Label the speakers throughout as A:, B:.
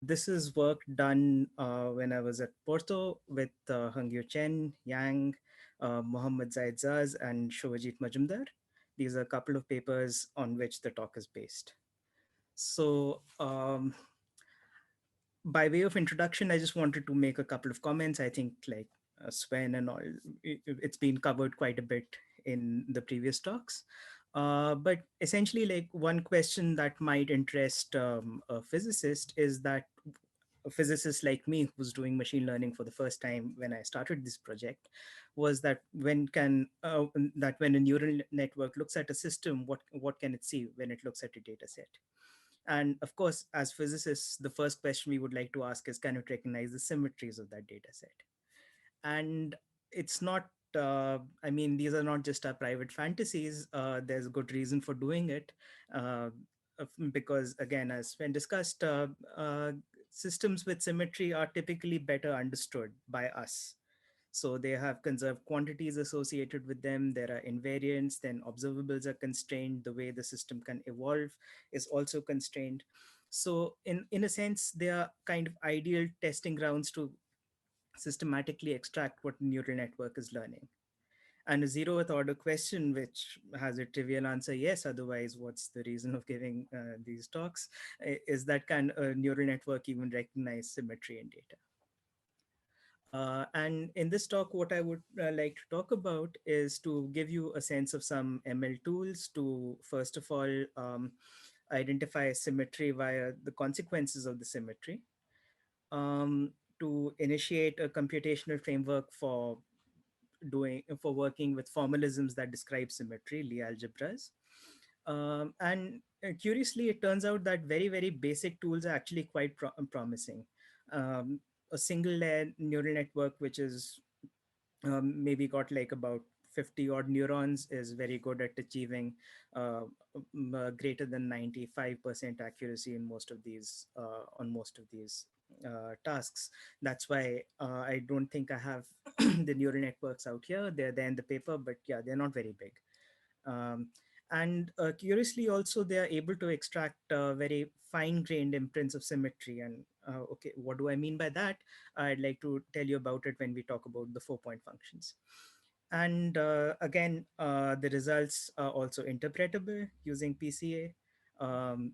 A: This is work done when I was at Porto with Hangyu Chen, Yang, Mohammad Zaid Zaz, and Shobhajit Majumdar. These are a couple of papers on which the talk is based. So, by way of introduction, I just wanted to make a couple of comments. I think like Sven and all, it's been covered quite a bit in the previous talks. But essentially, like one question that might interest a physicist is that a physicist like me who's doing machine learning for the first time when I started this project was that when a neural network looks at a system, what can it see when it looks at a data set? And of course, as physicists, the first question we would like to ask is, can it recognize the symmetries of that data set? And it's not, I mean, these are not just our private fantasies. There's a good reason for doing it. Uh, because again, as when discussed, systems with symmetry are typically better understood by us. So they have conserved quantities associated with them. There are invariants, then observables are constrained. The way the system can evolve is also constrained. So in a sense, they are kind of ideal testing grounds to systematically extract what neural network is learning. And a zeroth order question, which has a trivial answer, yes, otherwise, what's the reason of giving these talks, is that can a neural network even recognize symmetry in data? And in this talk, what I would like to talk about is to give you a sense of some ML tools to, first of all, identify symmetry via the consequences of the symmetry, um, to initiate a computational framework for working with formalisms that describe symmetry, Lie algebras. And curiously, it turns out that very, very basic tools are actually quite promising. Um, a single layer neural network, which is maybe got like about 50 odd neurons, is very good at achieving greater than 95% accuracy in most of these on most of these tasks. That's why I don't think I have the neural networks out here. They're there in the paper, but yeah, they're not very big. um, and curiously also, they are able to extract very fine-grained imprints of symmetry. And okay, what do I mean by that? I'd like to tell you about it when we talk about the 4-point functions. And again, the results are also interpretable using PCA. Um,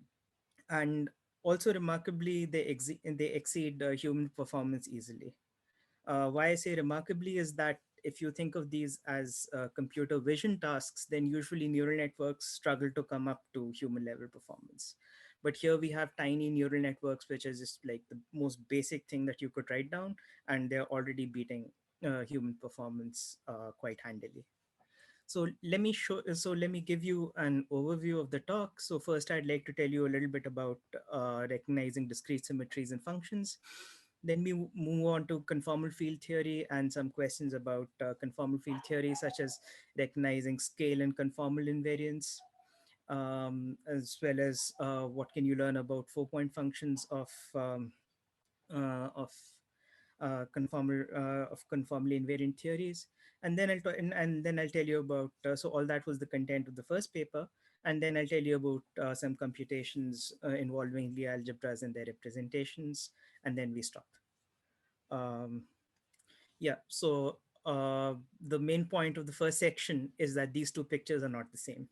A: and also remarkably, they exceed human performance easily. Why I say remarkably is that if you think of these as computer vision tasks, then usually neural networks struggle to come up to human level performance. But here we have tiny neural networks, which is just like the most basic thing that you could write down, and they're already beating human performance quite handily. So let me give you an overview of the talk. So first, I'd like to tell you a little bit about recognizing discrete symmetries and functions. Then we move on to conformal field theory and some questions about conformal field theory, such as recognizing scale and conformal invariance, as well as what can you learn about 4-point functions of conformally invariant theories. And then and then I'll tell you about, so all that was the content of the first paper. And then I'll tell you about some computations involving the algebras and their representations. And then we stop. Um, yeah, so the main point of the first section is that these two pictures are not the same.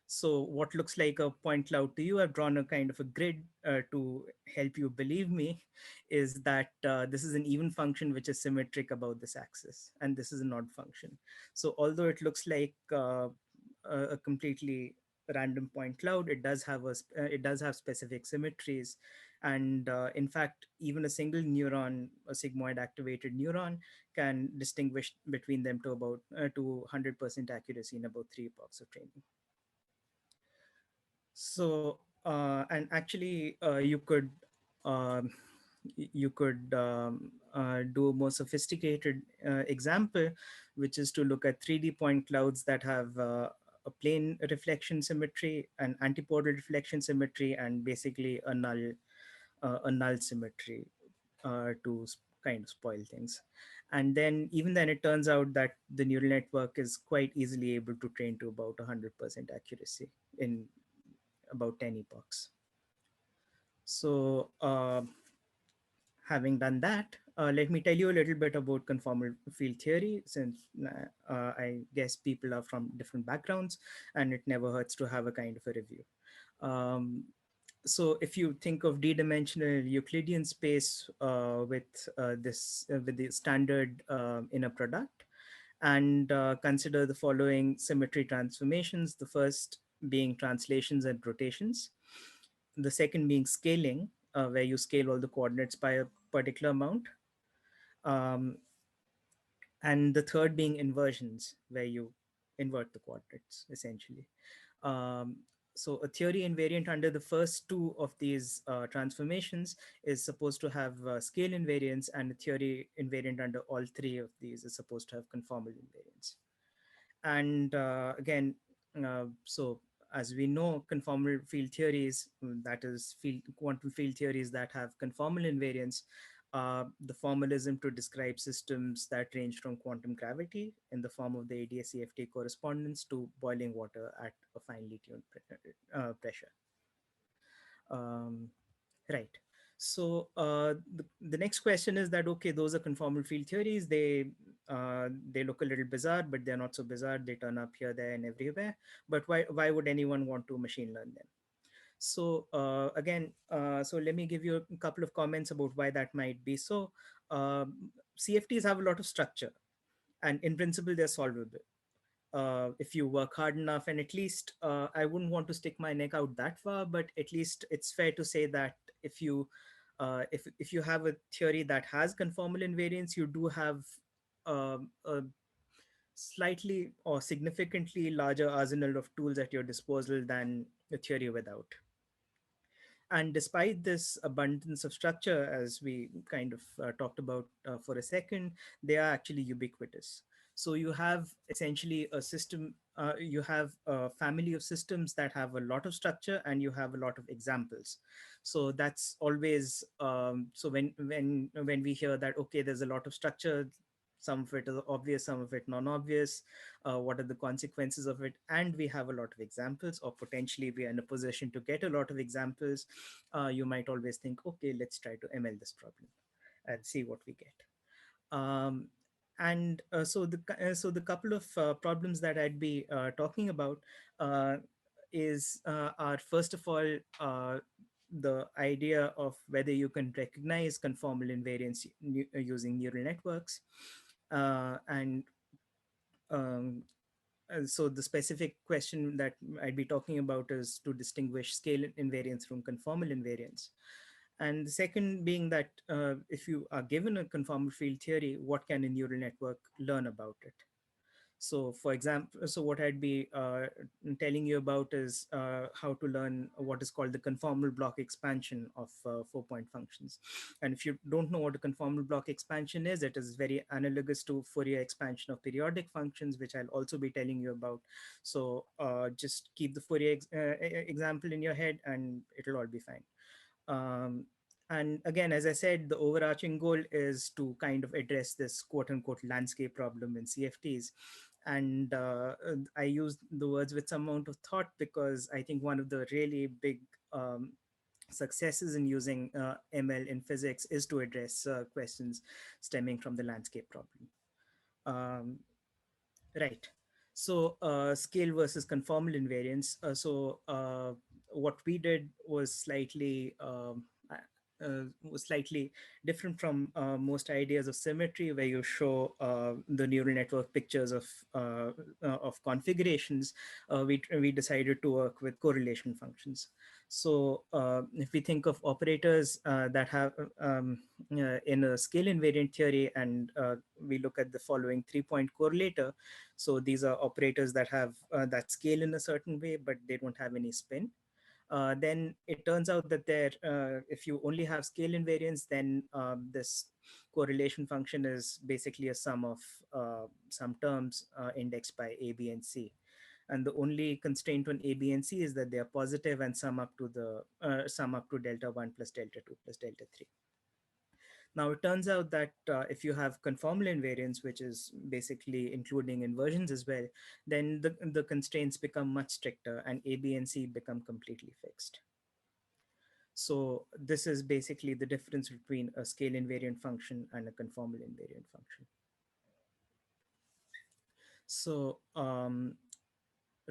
A: So what looks like a point cloud to you, I've drawn a kind of a grid to help you believe me, is that this is an even function which is symmetric about this axis, and this is an odd function. So although it looks like a completely random point cloud, it does have specific symmetries. And in fact, even a single neuron, a sigmoid activated neuron, can distinguish between them to about to 100% accuracy in about 3 epochs of training. So, and actually, um, you could do a more sophisticated example, which is to look at 3D point clouds that have a plane reflection symmetry, an antipodal reflection symmetry, and basically a null symmetry kind of spoil things. And then even then, it turns out that the neural network is quite easily able to train to about 100% accuracy in about 10 epochs. So having done that, let me tell you a little bit about conformal field theory, since I guess people are from different backgrounds and it never hurts to have a kind of a review. Um, so if you think of d-dimensional Euclidean space with the standard inner product, and consider the following symmetry transformations, the first being translations and rotations, the second being scaling, where you scale all the coordinates by a particular amount, um, and the third being inversions, where you invert the coordinates essentially. Um, so a theory invariant under the first two of these transformations is supposed to have scale invariance, and a theory invariant under all three of these is supposed to have conformal invariance. And again, so as we know, conformal field theories, that is quantum field theories that have conformal invariance, the formalism to describe systems that range from quantum gravity in the form of the ADS-CFT correspondence to boiling water at a finely tuned pressure. Um, right. So the next question is that, okay, those are conformal field theories. They look a little bizarre, but they're not so bizarre. They turn up here, there, and everywhere. But why would anyone want to machine learn them? So again, so let me give you a couple of comments about why that might be. So CFTs have a lot of structure, and in principle, they're solvable if you work hard enough. And at least I wouldn't want to stick my neck out that far, but at least it's fair to say that if you have a theory that has conformal invariance, you do have a slightly or significantly larger arsenal of tools at your disposal than a theory without. And despite this abundance of structure, as we kind of talked about for a second, they are actually ubiquitous. So you have essentially a system, you have a family of systems that have a lot of structure, and you have a lot of examples. So that's always, so when we hear that, okay, there's a lot of structure, some of it is obvious, some of it non-obvious, what are the consequences of it, and we have a lot of examples, or potentially we are in a position to get a lot of examples, you might always think, okay, let's try to ML this problem and see what we get. Um, and so the couple of problems that I'd be talking about uh, are first of all the idea of whether you can recognize conformal invariance using neural networks, and um, so the specific question that I'd be talking about is to distinguish scale invariance from conformal invariance. And the second being that if you are given a conformal field theory, what can a neural network learn about it? So for example, so what I'd be telling you about is how to learn what is called the conformal block expansion of 4-point functions. And if you don't know what a conformal block expansion is, it is very analogous to Fourier expansion of periodic functions, which I'll also be telling you about. So just keep the Fourier example in your head and it'll all be fine. Um, and again, as I said, the overarching goal is to kind of address this quote unquote landscape problem in CFTs. And I use the words with some amount of thought, because I think one of the really big successes in using ML in physics is to address questions stemming from the landscape problem. Um, Right. So scale versus conformal invariance. What we did was slightly different from most ideas of symmetry, where you show the neural network pictures of configurations. We decided to work with correlation functions. So if we think of operators that have in a scale invariant theory, and we look at the following 3-point correlator. So these are operators that have that scale in a certain way, but they don't have any spin. Then it turns out that if you only have scale invariance, then this correlation function is basically a sum of some terms indexed by A, B, and C. And the only constraint on A, B, and C is that they are positive and sum up to delta 1 plus delta 2 plus delta 3. Now, it turns out that if you have conformal invariance, which is basically including inversions as well, then the constraints become much stricter and A, B, and C become completely fixed. So this is basically the difference between a scale invariant function and a conformal invariant function. So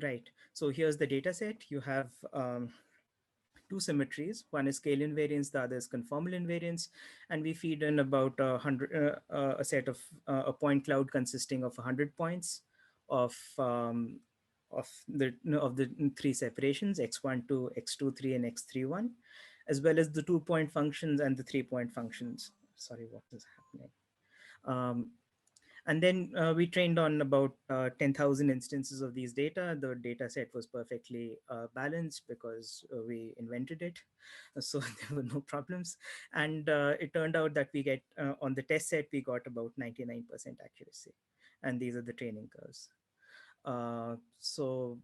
A: right, so here's the data set. You have two symmetries. One is scale invariance, the other is conformal invariance, and we feed in about a set of a point cloud consisting of 100 points of the three separations x1 2, x2 3, and x3 1, as well as the 2-point functions and the 3-point functions. Sorry, what is happening? Um, and then we trained on about 10,000 instances of these data. The data set was perfectly balanced because we invented it. So there were no problems. And it turned out that we get, on the test set, we got about 99% accuracy. And these are the training curves. So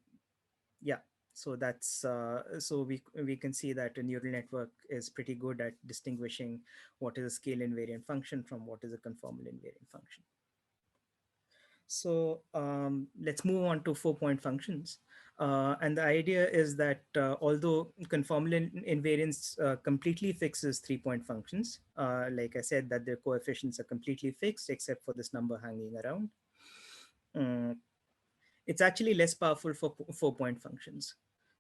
A: yeah, so that's so we can see that a neural network is pretty good at distinguishing what is a scale invariant function from what is a conformal invariant function. So let's move on to 4-point functions. And the idea is that although conformal invariance completely fixes 3-point functions, like I said, that their coefficients are completely fixed except for this number hanging around. It's actually less powerful for 4-point functions,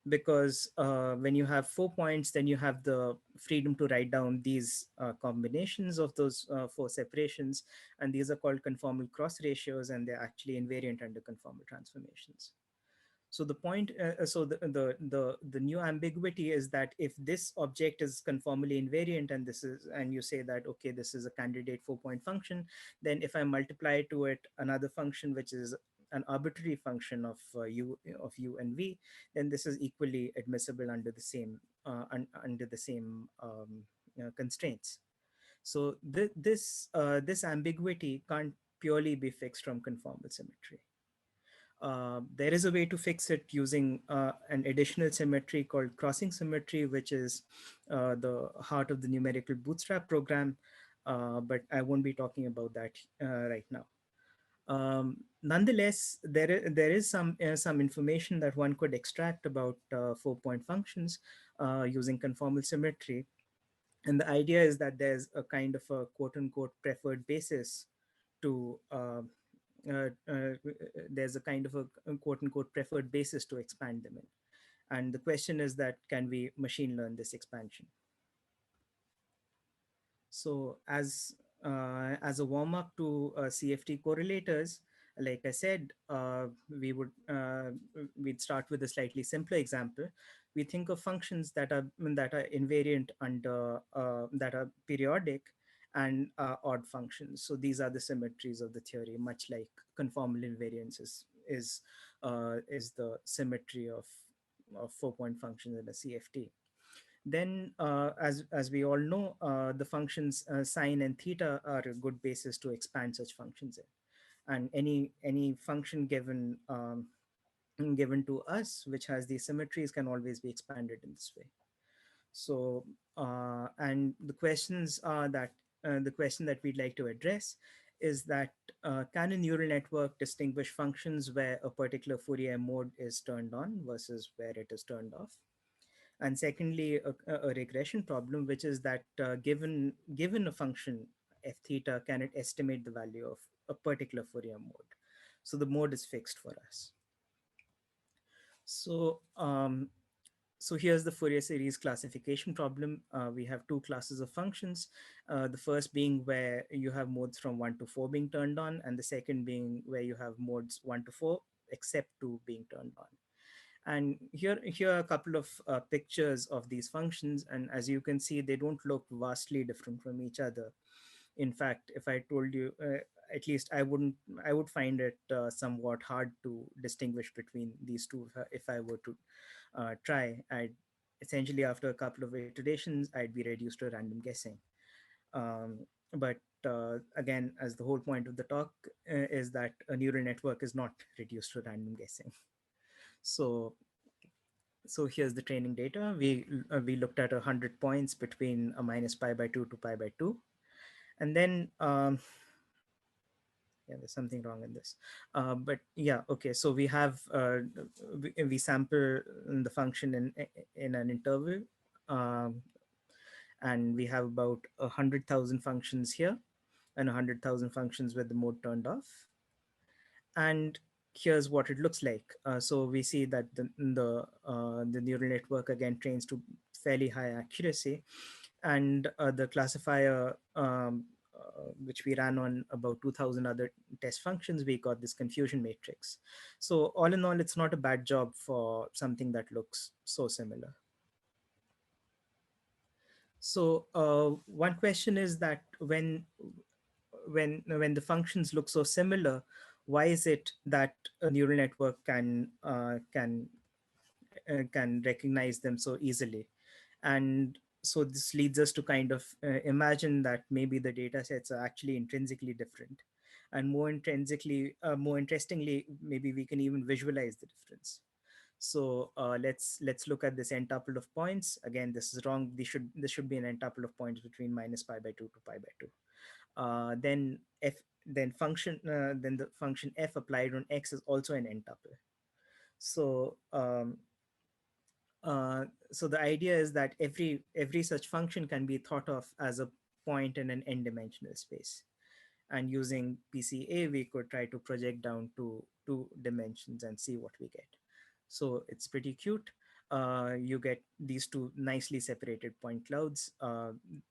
A: because when you have 4 points, then you have the freedom to write down these combinations of those 4 separations, and these are called conformal cross ratios, and they're actually invariant under conformal transformations. So the point, the new ambiguity is that if this object is conformally invariant, and this is, and you say that okay, this is a candidate 4-point function, then if I multiply to it another function which is an arbitrary function of u and v, then this is equally admissible under the same constraints. So this ambiguity can't purely be fixed from conformal symmetry. There is a way to fix it using an additional symmetry called crossing symmetry, which is the heart of the numerical bootstrap program, but I won't be talking about that right now. Nonetheless, there is some information that one could extract about 4-point functions using conformal symmetry. And the idea is that there's a kind of a quote unquote preferred basis to there's a kind of a quote unquote preferred basis to expand them in. And the question is that can we machine learn this expansion? So as a warm up to CFT correlators, like I said, we'd start with a slightly simpler example. We think of functions that are invariant under that are periodic and odd functions. So these are the symmetries of the theory, much like conformal invariance is the symmetry of 4-point functions in a CFT. Then, as we all know, the functions sine and theta are a good basis to expand such functions in. And any function given to us which has these symmetries can always be expanded in this way. So, and the question that we'd like to address is that can a neural network distinguish functions where a particular Fourier mode is turned on versus where it is turned off? And secondly, a regression problem, which is that given a function f theta, can it estimate the value of a particular Fourier mode? So the mode is fixed for us. So so here's the Fourier series classification problem. We have two classes of functions. The first being where you have modes from 1 to 4 being turned on, and the second being where you have modes 1 to 4 except 2 being turned on. And here are a couple of pictures of these functions. And as you can see, they don't look vastly different from each other. In fact, if I told you, at least I would find it somewhat hard to distinguish between these two if I were to try. I'd essentially, after a couple of iterations, I'd be reduced to random guessing. But again, as the whole point of the talk is that a neural network is not reduced to random guessing. So here's the training data. We looked at 100 points between a minus pi by 2 to pi by 2. And then, yeah, there's something wrong in this. But yeah, okay. So we have, we sample the function in an interval. and we have about 100,000 functions here and 100,000 functions with the mode turned off. And here's what it looks like. So we see that the neural network again trains to fairly high accuracy, and the classifier which we ran on about 2,000 other test functions, we got this confusion matrix. So all in all, it's not a bad job for something that looks so similar. So one question is that when the functions look so similar, why is it that a neural network can recognize them so easily? And so this leads us to kind of imagine that maybe the data sets are actually intrinsically different, and more interestingly, maybe we can even visualize the difference. So let's look at this n tuple of points. Again, this is wrong. This should be an n tuple of points between minus pi by 2 to pi by 2. Then f then the function f applied on x is also an n tuple. So so the idea is that every such function can be thought of as a point in an n-dimensional space. And using PCA, we could try to project down to 2 dimensions and see what we get. So it's pretty cute. You get these two nicely separated point clouds.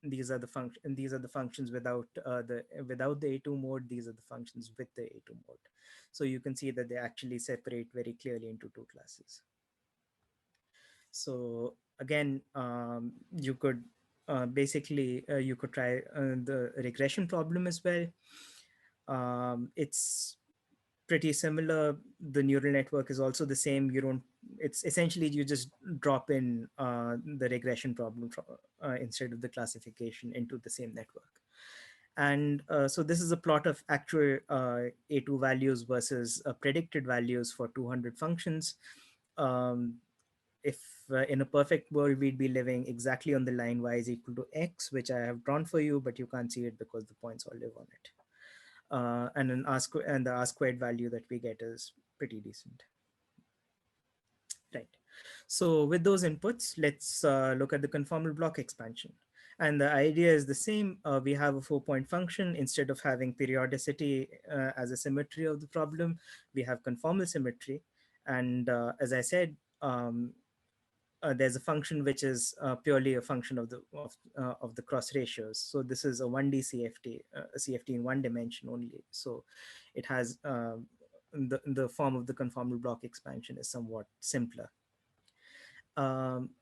A: These are the functions without the A2 mode. These are the functions with the A2 mode. So you can see that they actually separate very clearly into two classes. So again, you could you could try the regression problem as well. It's pretty similar. The neural network is also the same. You don't. It's essentially you just drop in the regression problem instead of the classification into the same network. And so this is a plot of actual A2 values versus predicted values for 200 functions. Um, if in a perfect world, we'd be living exactly on the line y is equal to x, which I have drawn for you, but you can't see it because the points all live on it. And the R squared value that we get is pretty decent. Right. So with those inputs, let's look at the conformal block expansion. And the idea is the same. We have a 4-point function. Instead of having periodicity as a symmetry of the problem, we have conformal symmetry. And as I said, there's a function which is purely a function of the cross ratios. So this is a 1D CFT, a CFT in one dimension only. So it has the form of the conformal block expansion is somewhat simpler.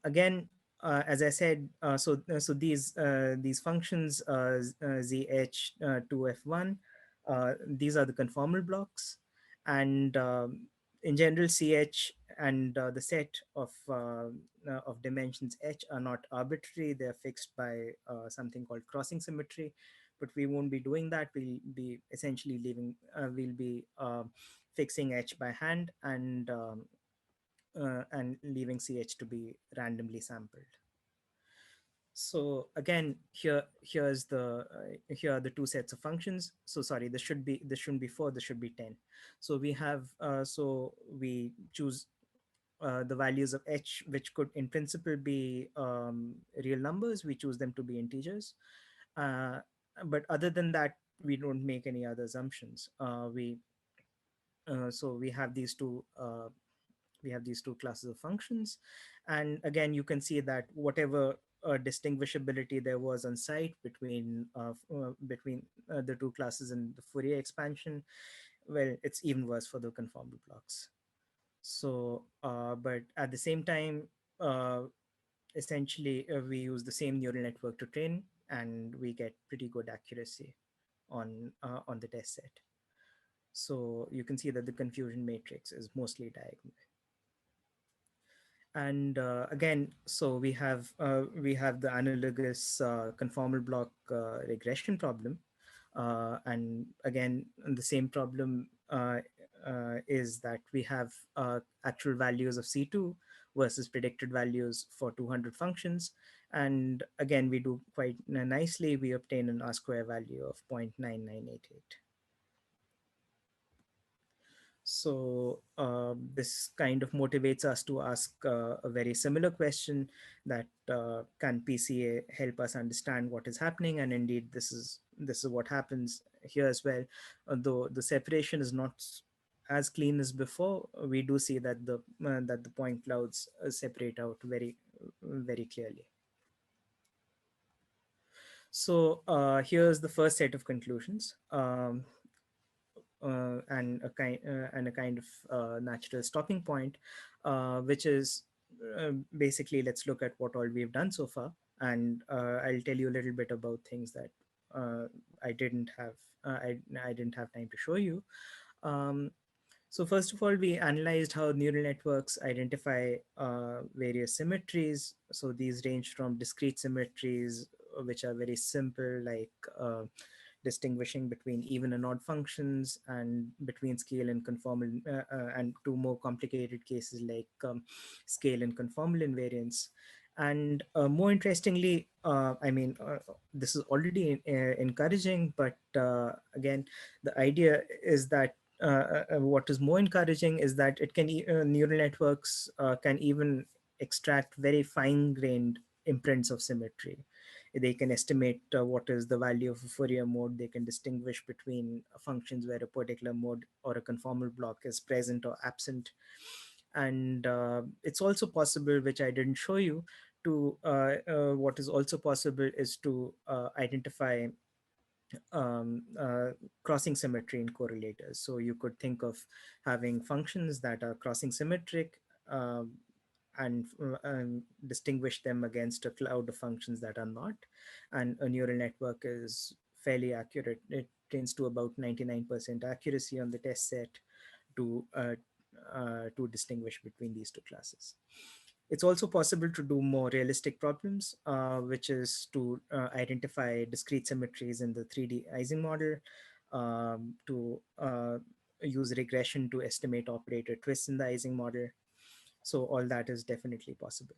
A: Again, as I said, so these functions ZH2F1, these are the conformal blocks, and in general, CH and the set of dimensions H are not arbitrary; they are fixed by something called crossing symmetry. But we won't be doing that. We'll be essentially we'll be fixing H by hand and leaving CH to be randomly sampled. So again, here are the two sets of functions. So sorry, this shouldn't be 4, this should be 10. So we have so we choose the values of H, which could in principle be real numbers. We choose them to be integers. But other than that, we don't make any other assumptions. So we have these two classes of functions. And again, you can see that whatever distinguishability there was on site between the two classes in the Fourier expansion, well, it's even worse for the conformal blocks. So, but at the same time, essentially, we use the same neural network to train, and we get pretty good accuracy on the test set. So you can see that the confusion matrix is mostly diagonal. And again, so we have the analogous conformal block regression problem, and again, the same problem is that we have actual values of C2 versus predicted values for 200 functions, and again, we do quite nicely. We obtain an R square value of 0.9988. So this kind of motivates us to ask a very similar question, that can PCA help us understand what is happening? And indeed, this is what happens here as well. Though the separation is not as clean as before, we do see that the point clouds separate out very clearly. So here's the first set of conclusions. And a kind of natural stopping point, which is basically, let's look at what all we've done so far, and I'll tell you a little bit about things that uh, I didn't have I didn't have time to show you. Um, so first of all, we analyzed how neural networks identify various symmetries. So these range from discrete symmetries, which are very simple, like distinguishing between even and odd functions, and between scale and conformal, and to more complicated cases like scale and conformal invariance. And more interestingly, this is already encouraging, but again, the idea is that what is more encouraging is that neural networks can even extract very fine-grained imprints of symmetry. They can estimate what is the value of a Fourier mode. They can distinguish between functions where a particular mode or a conformal block is present or absent. And it's also possible, which I didn't show you, to what is also possible is to identify crossing symmetry in correlators. So you could think of having functions that are crossing symmetric, um, and distinguish them against a cloud of functions that are not. And a neural network is fairly accurate. It tends to about 99% accuracy on the test set to distinguish between these two classes. It's also possible to do more realistic problems, which is to identify discrete symmetries in the 3D Ising model, to use regression to estimate operator twists in the Ising model. So all that is definitely possible.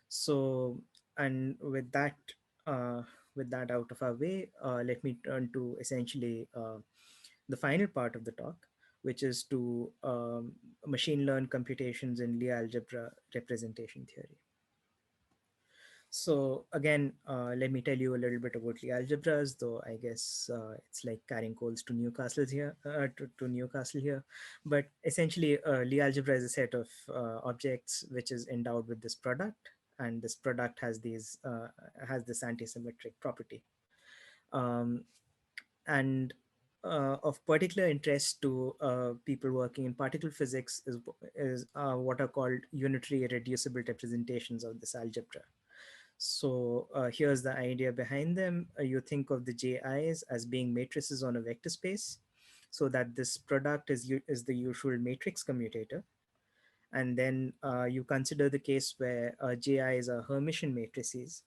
A: So, and uh, with that out of our way, let me turn to essentially the final part of the talk, which is to machine learn computations in Lie algebra representation theory. So again, let me tell you a little bit about Lie algebras, though I guess it's like carrying coals to Newcastle here. But essentially, Lie algebra is a set of objects which is endowed with this product, and this product has this anti-symmetric property. Um, and of particular interest to people working in particle physics is what are called unitary irreducible representations of this algebra. So here's the idea behind them. You think of the JIs as being matrices on a vector space, so that this product is the usual matrix commutator. And then you consider the case where JIs are Hermitian matrices,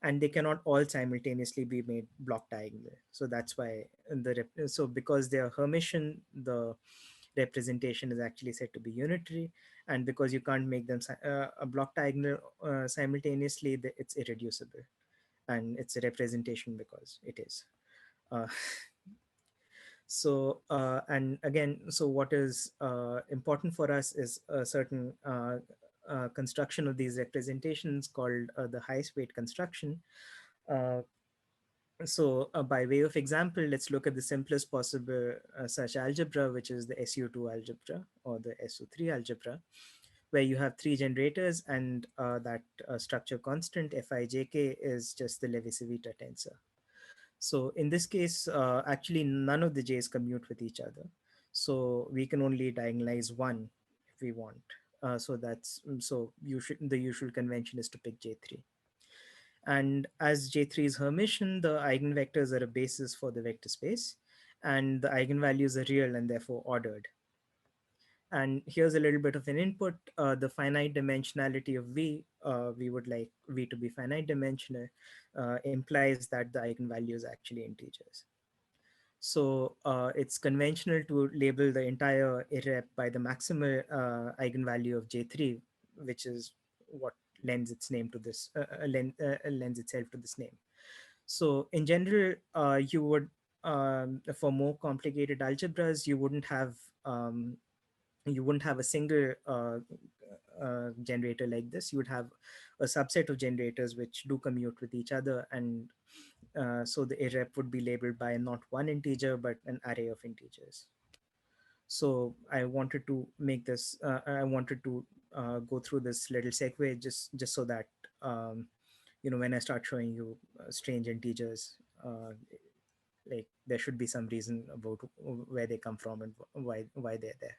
A: and they cannot all simultaneously be made block diagonal. So that's why so because they are Hermitian, the representation is actually said to be unitary, and because you can't make them a block diagonal simultaneously, it's irreducible, and it's a representation because it is. Uh, so and again, so what is important for us is a certain construction of these representations called the highest weight construction. Uh, so by way of example, let's look at the simplest possible such algebra, which is the SU2 algebra or the SU3 algebra, where you have three generators, and that structure constant Fijk is just the Levi-Civita tensor. So in this case, actually none of the j's commute with each other. So we can only diagonalize one if we want. The usual convention is to pick J3. And as J3 is Hermitian, the eigenvectors are a basis for the vector space, and the eigenvalues are real and therefore ordered. And here's a little bit of an input. The finite dimensionality of V, we would like V to be finite dimensional, implies that the eigenvalue is actually integers. So it's conventional to label the entire irrep by the maximal eigenvalue of J3, which is what lends its name to this, lends itself to this name. So in general, you would, for more complicated algebras, you wouldn't have you wouldn't have a single generator like this. You would have a subset of generators which do commute with each other, and so the irrep would be labeled by not one integer but an array of integers. So I wanted to make this. I wanted to go through this little segue just so that when I start showing you strange integers, like there should be some reason about where they come from and why they're there.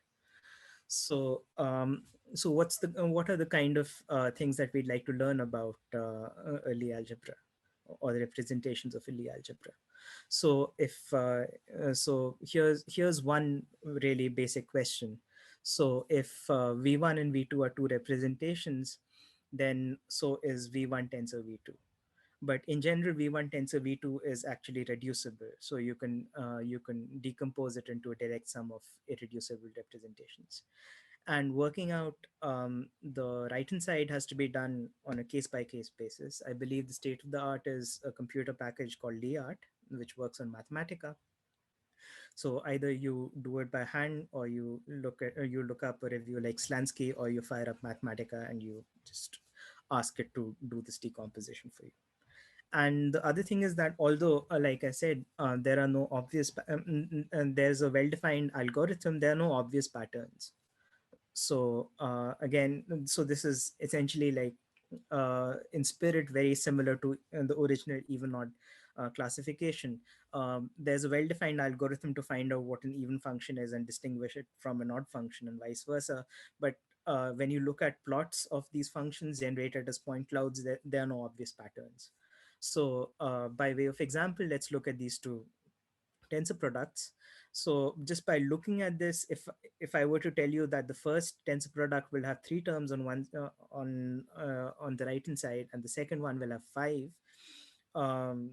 A: So, what are the kind of things that we'd like to learn about early algebra or the representations of early algebra? So, if so, here's one really basic question. So, if V1 and V2 are two representations, then so is V1 tensor V2. But in general, V1 tensor V2 is actually reducible, so you can decompose it into a direct sum of irreducible representations. And working out the right hand side has to be done on a case by case basis. I believe the state of the art is a computer package called LeArt, which works on Mathematica. So either you do it by hand, or you look up a review like Slansky, or you fire up Mathematica and you just ask it to do this decomposition for you. And the other thing is that although, like I said, there are no obvious, and there's a well-defined algorithm, there are no obvious patterns. So again, so this is essentially like in spirit very similar to the original even odd classification. There's a well-defined algorithm to find out what an even function is and distinguish it from an odd function, and vice versa. But when you look at plots of these functions generated as point clouds, there are no obvious patterns. So by way of example, let's look at these two tensor products. So just by looking at this, if I were to tell you that the first tensor product will have three terms on on the right hand side, and the second one will have five, um,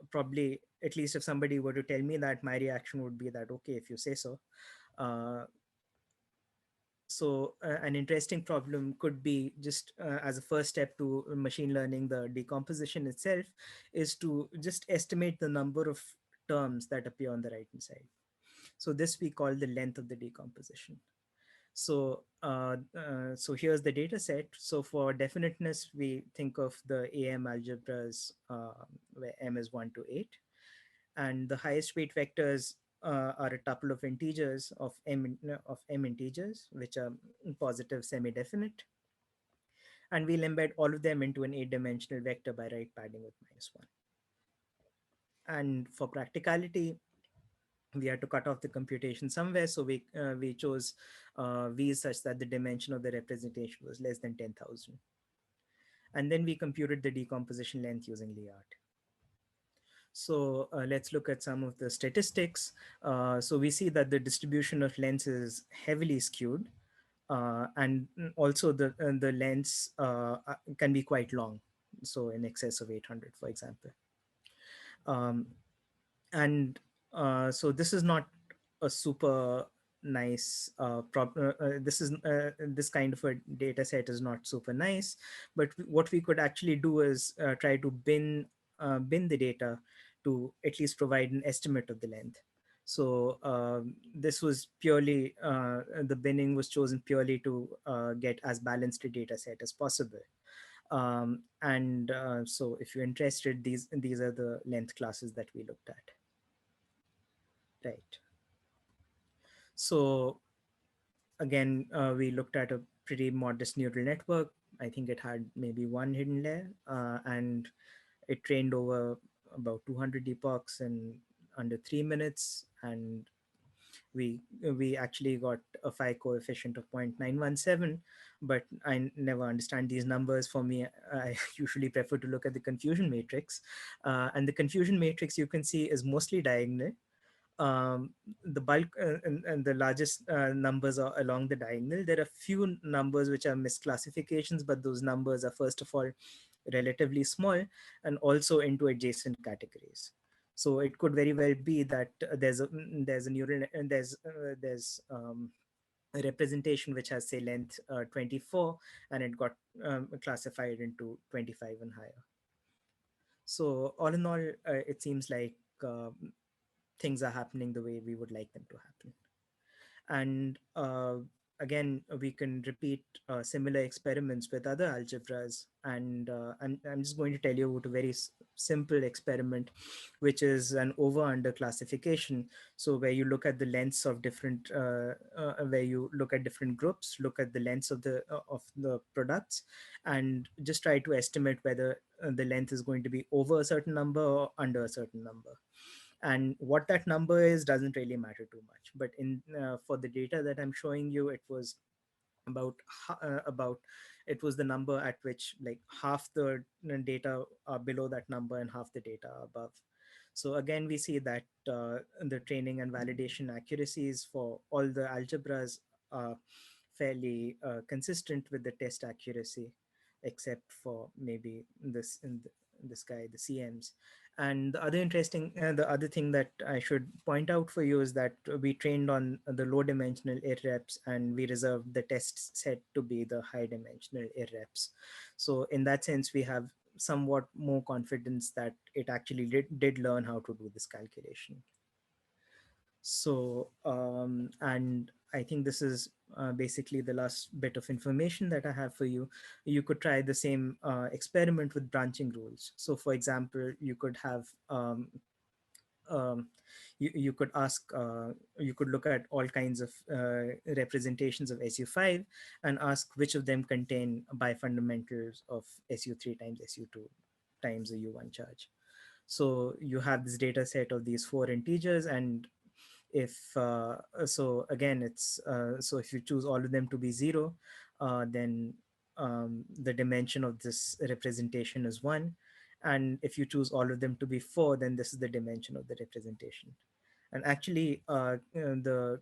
A: probably, at least if somebody were to tell me that, my reaction would be that, okay, if you say so. uh, an interesting problem could be, just as a first step to machine learning the decomposition itself, is to just estimate the number of terms that appear on the right hand side. So this we call the length of the decomposition. So so here's the data set. So for definiteness, we think of the AM algebras where m is 1 to 8, and the highest weight vectors are a tuple of integers of m integers, which are positive semi-definite, and we'll embed all of them into an 8-dimensional vector by right padding with -1. And for practicality, we had to cut off the computation somewhere, so we chose v such that the dimension of the representation was less than 10,000, and then we computed the decomposition length using LeArt. So let's look at some of the statistics. So we see that the distribution of lengths is heavily skewed, and also the lengths can be quite long, so in excess of 800, for example. Um, and so this is not a super nice this kind of a data set is not super nice, but what we could actually do is try to bin the data to at least provide an estimate of the length. So this was purely the binning was chosen purely to get as balanced a data set as possible. And so if you're interested, these are the length classes that we looked at. Right. So again, we looked at a pretty modest neural network. I think it had maybe one hidden layer, and it trained over about 200 epochs in under 3 minutes. And we actually got a phi coefficient of 0.917, but I never understand these numbers. For me, I usually prefer to look at the confusion matrix, and the confusion matrix, you can see, is mostly diagonal. The bulk and the largest numbers are along the diagonal. There are few numbers which are misclassifications, but those numbers are, first of all, relatively small, and also into adjacent categories. So it could very well be that there's a neural and there's a representation which has, say, length 24, and it got classified into 25 and higher. So all in all, it seems like things are happening the way we would like them to happen. And again, we can repeat similar experiments with other algebras. And I'm just going to tell you about a very simple experiment, which is an over-under classification. So where you look at the lengths of different, where you look at different groups, look at the lengths of the products, and just try to estimate whether the length is going to be over a certain number or under a certain number. And what that number is doesn't really matter too much, but in for the data that I'm showing you, it was about about it was the number at which like half the data are below that number and half the data are above. So again, we see that the training and validation accuracies for all the algebras are fairly consistent with the test accuracy, except for maybe this guy, the CMs. And the other thing that I should point out for you is that we trained on the low dimensional irreps, and we reserved the test set to be the high dimensional irreps. So in that sense, we have somewhat more confidence that it actually did learn how to do this calculation. So, and I think this is basically the last bit of information that I have for you. You could try the same experiment with branching rules. So for example, you could have, um, you could ask, you could look at all kinds of representations of SU5 and ask which of them contain bifundamentals of SU3 times SU2 times a U1 charge. So you have this data set of these four integers, and if so again it's so if you choose all of them to be zero, then the dimension of this representation is one, and if you choose all of them to be four, then this is the dimension of the representation. And actually the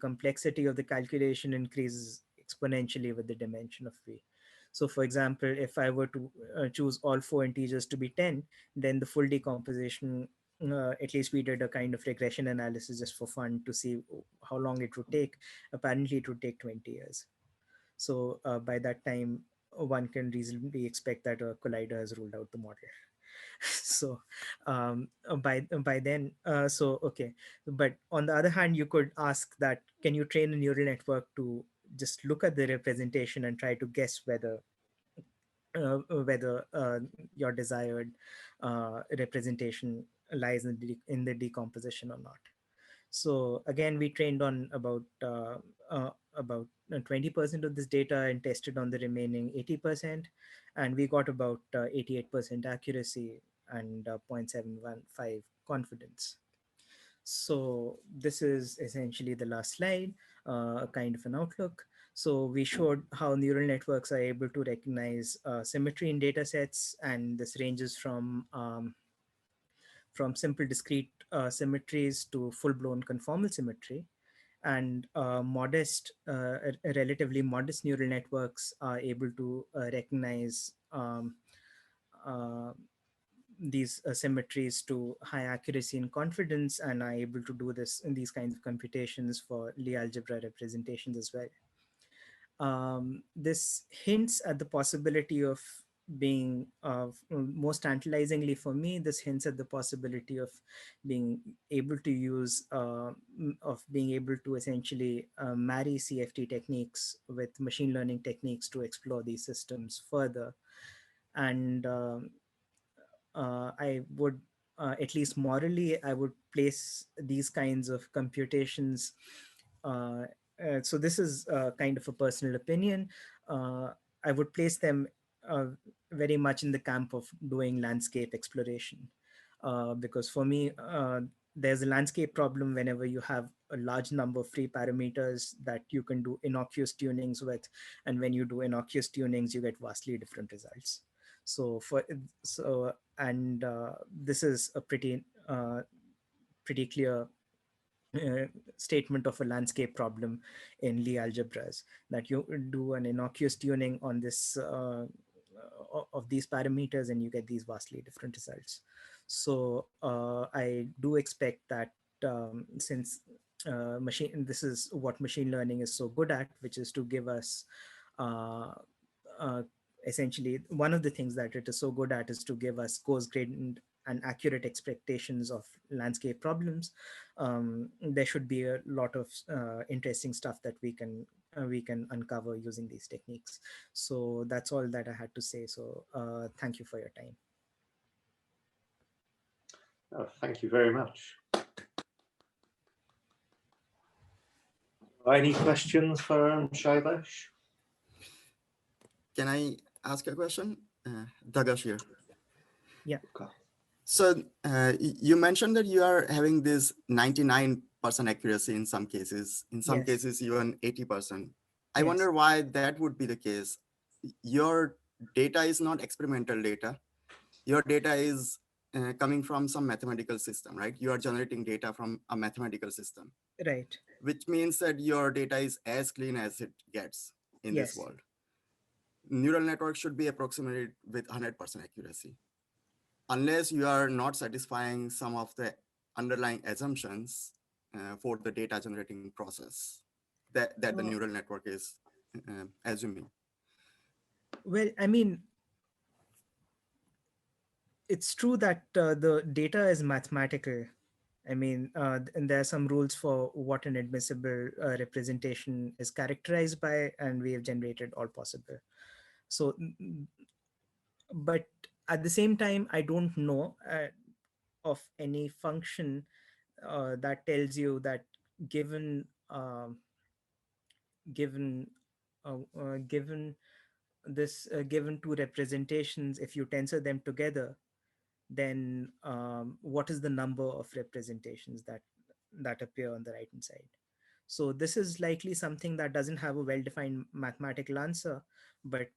A: complexity of the calculation increases exponentially with the dimension of v. So for example, if I were to choose all four integers to be 10, then the full decomposition, at least we did a kind of regression analysis just for fun to see how long it would take. Apparently it would take 20 years. So by that time, one can reasonably expect that a collider has ruled out the model. So by then, so okay. But on the other hand, you could ask that, can you train a neural network to just look at the representation and try to guess whether your desired representation lies in the decomposition or not. So again, we trained on about 20% of this data and tested on the remaining 80%, and we got about 88% accuracy and 0.715 confidence. So this is essentially the last slide, a kind of an outlook. So we showed how neural networks are able to recognize symmetry in data sets, and this ranges from simple discrete symmetries to full-blown conformal symmetry. And relatively modest neural networks are able to recognize uh, these symmetries to high accuracy and confidence, and are able to do this in these kinds of computations for Lie algebra representations as well. This hints at the possibility of being, most tantalizingly for me, this hints at the possibility of being able to being able to essentially marry CFT techniques with machine learning techniques to explore these systems further. And I would, at least morally, I would place these kinds of computations. Uh, so this is kind of a personal opinion. Uh, I would place them uh, very much in the camp of doing landscape exploration. Because for me, there's a landscape problem whenever you have a large number of free parameters that you can do innocuous tunings with. And when you do innocuous tunings, you get vastly different results. So for so and this is a pretty clear uh, statement of a landscape problem in Lie algebras, that you do an innocuous tuning on this of these parameters and you get these vastly different results. So I do expect that, since this is what machine learning is so good at, which is to give us uh, uh, essentially one of the things that it is so good at is to give us coarse grained and accurate expectations of landscape problems, there should be a lot of interesting stuff that we can uncover using these techniques. So that's all that I had to say. So thank you for your time.
B: Oh, thank you very much. Any questions for Shailesh?
C: Can I ask a question? Douglas here.
A: Yeah.
B: Okay.
C: So you mentioned that you are having this 99% accuracy in some cases,
A: Yes.
C: cases even 80%. I
A: Yes.
C: wonder why that would be the case. Your data is not experimental data. Your data is coming from some mathematical system, right? You are generating data from a mathematical system,
A: Right.
C: which means that your data is as clean as it gets in this
A: Yes.
C: world. Neural networks should be approximated with 100% accuracy. Unless you are not satisfying some of the underlying assumptions for the data generating process that the neural network is assuming.
A: Well, I mean, it's true that the data is mathematical. I mean, and there are some rules for what an admissible representation is characterized by, and we have generated all possible. So, but at the same time, I don't know of any function that tells you that given given given given two representations, if you tensor them together, then what is the number of representations that appear on the right hand side? So this is likely something that doesn't have a well-defined mathematical answer, but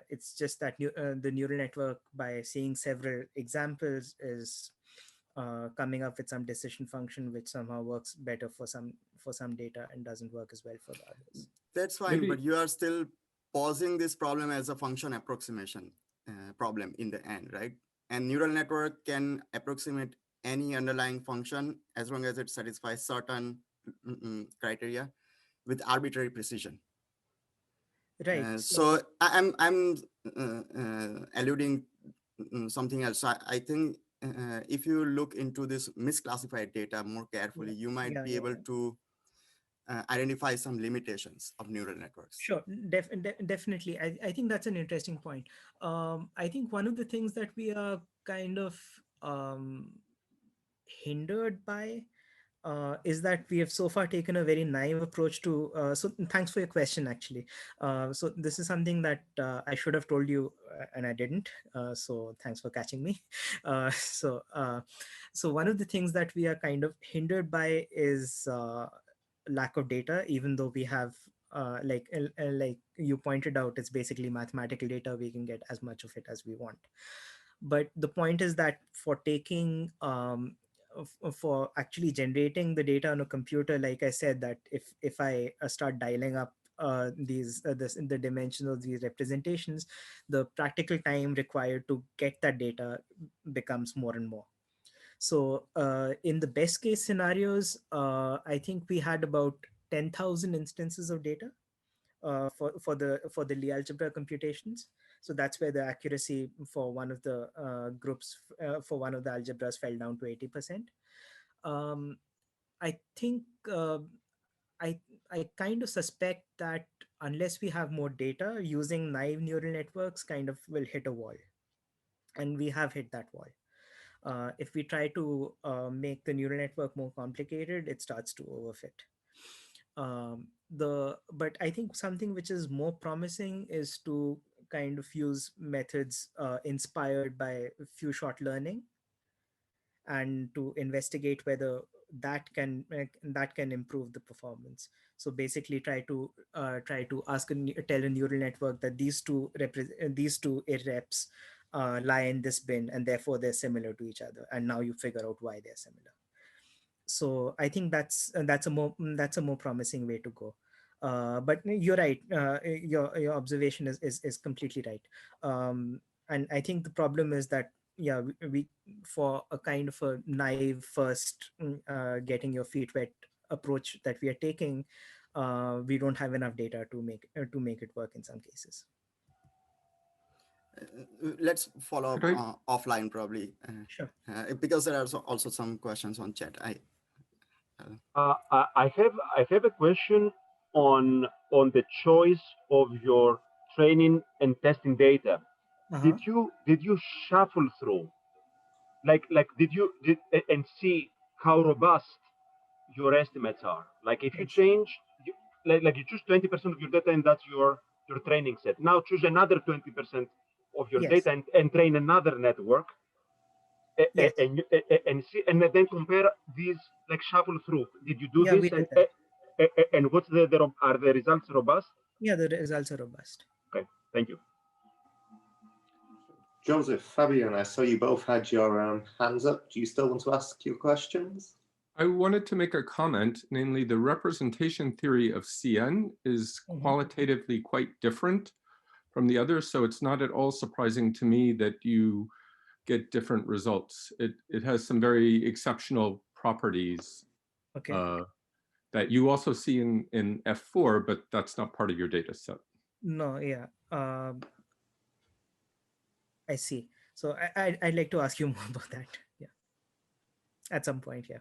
A: it's just that the neural network, by seeing several examples, is coming up with some decision function which somehow works better for some data and doesn't work as well for the others.
C: That's fine,
B: Maybe-
C: but you are still posing this problem as a function approximation problem in the end, right? And neural network can approximate any underlying function as long as it satisfies certain criteria with arbitrary precision.
A: Right.
C: So I'm alluding something else. I think if you look into this misclassified data more carefully, you might
A: Yeah,
C: be
A: yeah,
C: able
A: yeah.
C: to identify some limitations of neural networks.
A: Sure, definitely. I think that's an interesting point. I think one of the things that we are kind of hindered by is that we have so far taken a very naive approach to. So thanks for your question, actually. So this is something that I should have told you and I didn't. So thanks for catching me. So one of the things that we are kind of hindered by is lack of data, even though we have like you pointed out, it's basically mathematical data. We can get as much of it as we want. But the point is that for taking for actually generating the data on a computer, like I said, that if I start dialing up the dimensions of these representations, the practical time required to get that data becomes more and more. So in the best case scenarios, I think we had about 10,000 instances of data for the Lie algebra computations. So that's where the accuracy for one of the groups for one of the algebras fell down to 80%. I think I I kind of suspect that unless we have more data, using naive neural networks kind of will hit a wall, and we have hit that wall. If we try to make the neural network more complicated, it starts to overfit. But I think something which is more promising is to kind of use methods inspired by few shot learning, and to investigate whether that can improve the performance. So basically try to tell a neural network that these two irreps lie in this bin, and therefore they're similar to each other, and now you figure out why they're similar. So I think that's a more promising way to go. But you're right. Your observation is completely right. And I think the problem is that, yeah, we for a kind of a naive first getting your feet wet approach that we are taking, we don't have enough data to make it work in some cases.
C: Let's follow up
D: Could I-
C: offline probably,
A: Sure.
C: because there are also some questions on chat.
E: I have a question on the choice of your training and testing data.
A: Uh-huh.
E: Did you shuffle through, like and see how robust your estimates are? Like if you
A: Yes.
E: change, like you choose 20% of your data and that's your training set. Now choose another 20% of your
A: Yes.
E: data and train another network.
A: Yes.
E: And see, and then compare these, like shuffle through. Did you do
A: Yeah, we
E: this?
A: did that.
E: And what's are the results robust?
A: Yeah, the results are robust.
E: Okay, thank you.
B: Joseph, Fabian, I saw you both had your hands up. Do you still want to ask your questions?
D: I wanted to make a comment, namely the representation theory of CN is qualitatively quite different from the others, so it's not at all surprising to me that you get different results. It has some very exceptional properties that you also see in F4, but that's not part of your data set.
A: No, yeah. I see. So I'd like to ask you more about that. Yeah. At some point, yeah.